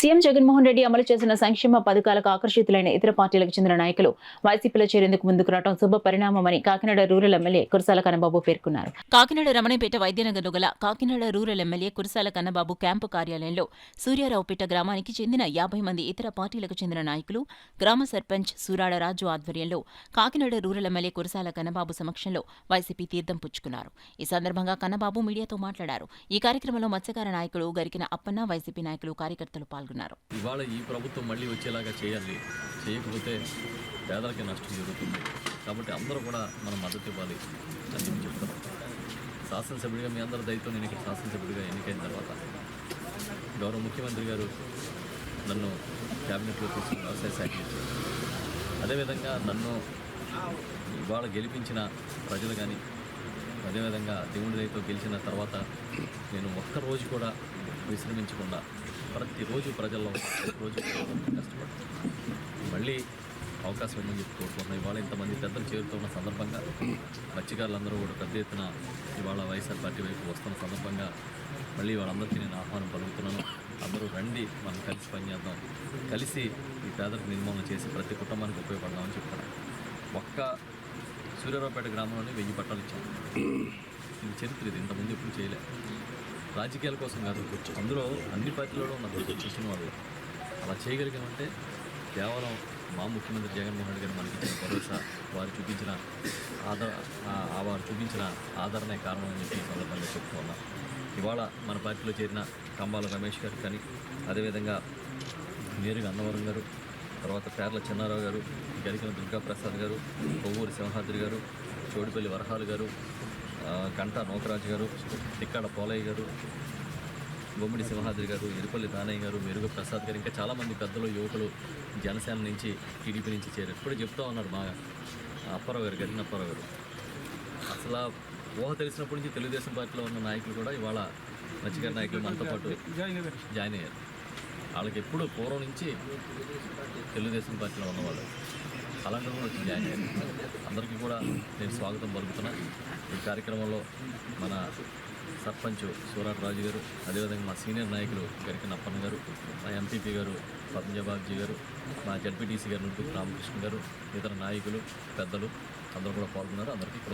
CM Jaganmohan Reddy అమలు చేసిన సంక్షేమ పథకాలకు ఆకర్షితులైన ఇతర పార్టీలకు చెందిన నాయకులు వైసీపీలో చేరేందుకు ముందుకు రావడం శుభ పరిణామమని కాకినాడ రూరల్ ఎమ్మెల్యే కురసాల కన్నబాబు పేర్కొన్నారు. కాకినాడ రమణపేట వైద్యనగర్లో గల Kakinada rural MLA Kurasala Kannababu camp కార్యాలయంలో సూర్యారావుపేట గ్రామానికి చెందిన 50 మంది ఇతర పార్టీలకు చెందిన నాయకులు, గ్రామ సర్పంచ్ సూరాడ రాజు ఆధ్వర్యంలో కాకినాడ రూరల్ ఎమ్మెల్యే కురసాల కన్నబాబు సమక్షంలో వైసీపీ తీర్థం పుచ్చుకున్నారు. ఈ సందర్భంగా కన్నబాబు మీడియాతో మాట్లాడారు. ఈ కార్యక్రమంలో మత్స్యకార నాయకుడు గరికిన అప్పన్న, వైసీపీ నాయకులు, కార్యకర్తలు పాల్గొన్నారు. ఇవాళ ఈ ప్రభుత్వం మళ్ళీ వచ్చేలాగా చేయాలి, చేయకపోతే పేదలకి నష్టం జరుగుతుంది. కాబట్టి అందరూ కూడా మనం మద్దతు ఇవ్వాలి అని చెప్పి చెప్తున్నాం. శాసనసభ్యుడిగా మీ అందరి దయతో నేను ఇక్కడ శాసనసభ్యుడిగా ఎన్నికైన తర్వాత గౌరవ ముఖ్యమంత్రి గారు నన్ను క్యాబినెట్లో తీసుకుని వ్యవసాయ శాఖ ఇచ్చారు. అదేవిధంగా నన్ను ఇవాళ గెలిపించిన ప్రజలు కానీ, అదేవిధంగా దేవుడి దయతో గెలిచిన తర్వాత నేను ఒక్కరోజు కూడా విశ్రమించకుండా ప్రతిరోజు ప్రజల్లో రోజు కష్టపడుతున్నాను. మళ్ళీ అవకాశం ఉందని చెప్పి కోరుకుంటున్నాను. ఇవాళ ఇంతమంది పెద్దలు చేరుతున్న సందర్భంగా మత్స్యకారులందరూ కూడా పెద్ద ఎత్తున ఇవాళ వైఎస్ఆర్ పార్టీ వైపు వస్తున్న సందర్భంగా మళ్ళీ వాళ్ళందరికీ నేను ఆహ్వానం పలుకుతున్నాను. అందరూ రండి, మనం కలిసి పనిచేద్దాం, కలిసి ఈ పేదలకు నిర్మూలన చేసి ప్రతి కుటుంబానికి ఉపయోగపడదామని చెప్తున్నాను. ఒక్క సూర్యారావుపేట గ్రామంలోనే 1000 పట్టాలు ఇచ్చాము. ఇది చరిత్ర, ఇది ఇంతకుముందు ఎప్పుడు చేయలేదు. రాజకీయాల కోసం కాదు, అందులో అన్ని పార్టీలలో ఉన్న చూసిన వాళ్ళు అలా చేయగలిగామంటే కేవలం మా ముఖ్యమంత్రి జగన్మోహన్ రెడ్డి గారు మనకి ఇచ్చిన భరోసా, వారు చూపించిన ఆదరణే కారణం అని చెప్పి ఈ సందర్భంగా చెప్తూ ఉన్నాం. ఇవాళ మన పార్టీలో చేరిన కంబాల రమేష్ గారు కానీ, అదేవిధంగా నేరుగా అన్నవరం గారు, తర్వాత పేర్ల చిన్నారావు గారు, గరికిన దుర్గాప్రసాద్ గారు, కొవ్వూరి సింహాద్రి గారు, చోడిపల్లి వరహాలు గారు, గంటా నోకరాజు గారు, తిక్కాడ పోలయ్య గారు, బొమ్మిడి సింహాద్రి గారు, ఎరుపల్లి దానయ్య గారు, మెరుగు ప్రసాద్ గారు, ఇంకా చాలామంది పెద్దలు, యువకులు జనసేన నుంచి, టీడీపీ నుంచి చేరారు. ఇప్పుడు చెప్తూ ఉన్నారు మా అప్పారావు గారు, గరికిన అప్పారావు గారు. అసలు ఊహ తెలిసినప్పటి నుంచి తెలుగుదేశం పార్టీలో ఉన్న నాయకులు కూడా ఇవాళ మత్స్యకార నాయకులు మనతో పాటు జాయిన్ అయ్యారు. వాళ్ళకి ఎప్పుడు పూర్వం నుంచి తెలుగుదేశం పార్టీలో ఉన్నవాళ్ళు అలాంటి కూడా వచ్చి జాయిన్ అయ్యారు. అందరికీ కూడా నేను స్వాగతం పలుకుతున్నాను. ఈ కార్యక్రమంలో మన సర్పంచ్ సూరాట్ రాజు గారు, అదేవిధంగా మా సీనియర్ నాయకులు గరికిన అప్పన్న గారు, మా ఎంపీపీ గారు పద్మజబాబ్జీ గారు, మా జడ్పీటీసీ గారు నుండి రామకృష్ణ గారు, ఇతర నాయకులు, పెద్దలు అందరూ కూడా పాల్గొన్నారు. అందరికీ